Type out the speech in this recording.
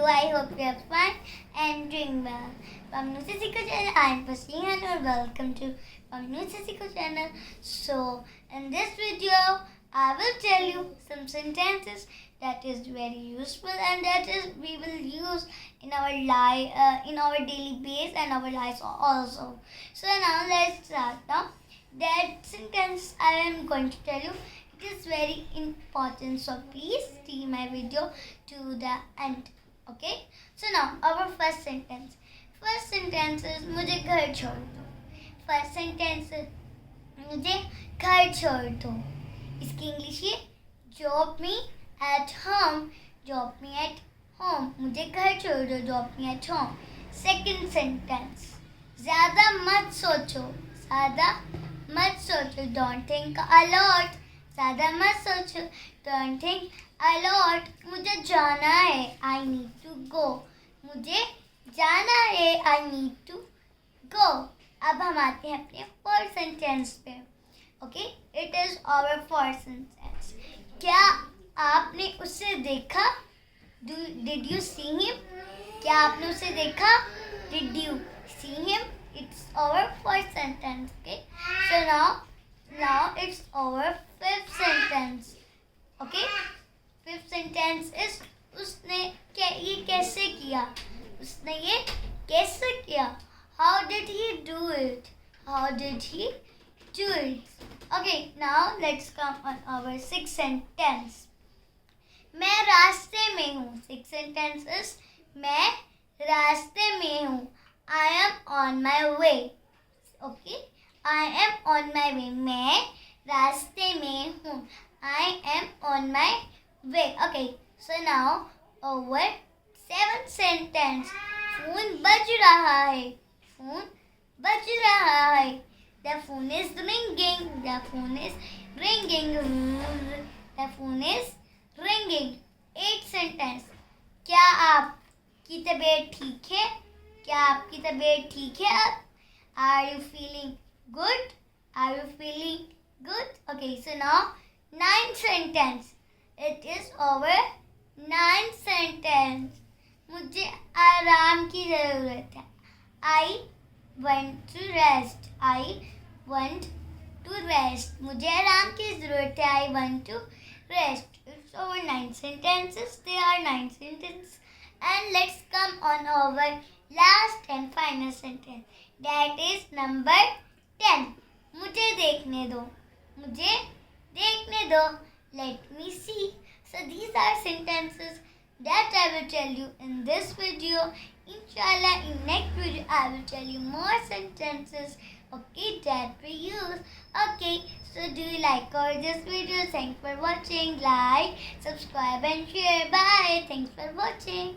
you? I hope you are fine and doing well. From Noor Seekho channel, I am fasiha Noor. Welcome to Noor Seekho channel. So, in this video, I will tell you some sentences that is very useful and that is we will use in our daily base and our lives also. So now let's start. Now that sentence I am going to tell you, it is very important, so please see my video to the end. Okay, so now our first sentence is मुझे घर छोड़ दो. First sentence is मुझे घर छोड़ दो. इसकी English ये drop me at home. Drop me at home. मुझे घर छोड़ दो. Drop me at home. Second sentence, ज़्यादा मत सोचो. ज़्यादा मत सोचो. Don't think a lot. ज़्यादा मत सोचो. Don't think a lot. मुझे जाना है. I need to go. मुझे जाना है. I need to go. अब हम आते हैं अपने first sentence पे. Okay, it is our first sentence. क्या आपने उसे देखा? Did you see him? क्या आपने उसे देखा? Did you see him? It's our first sentence. Okay, so now it's our fifth sentence. Okay, fifth sentence is उसने ये कैसे किया? उसने ये कैसे किया? How did he do it? How did he do it? Okay, now let's come on our sixth sentence. मैं रास्ते में हूँ. Sixth sentence is मैं रास्ते में हूँ. I am on my way. Okay, I am on my way. मैं रास्ते में हूँ. I am on my way. Okay, so now our seventh sentence. Phone बज रहा है. फोन बज रहा है. The phone is ringing. The phone is ringing. The phone is ringing. Eighth sentence. क्या आपकी तबीयत ठीक है? क्या आपकी तबीयत ठीक है अब? Are you feeling good? Are you feeling good? Okay, so now ninth sentence. It is our ninth sentence. मुझे आराम की ज़रूरत है. I want to rest. I want to rest. मुझे आराम की ज़रूरत है. I want to rest. It's our 9 sentences. They are 9 sentences. And let's come on our last and final sentence. That is number 10. मुझे देखने दो. मुझे देखने दो. Let me see. So these are sentences that I will tell you in this video. Inshallah, in next video I will tell you more sentences, okay, that we use. Okay, so do you like this video? Thanks for watching. Like, subscribe and share. Bye. Thanks for watching.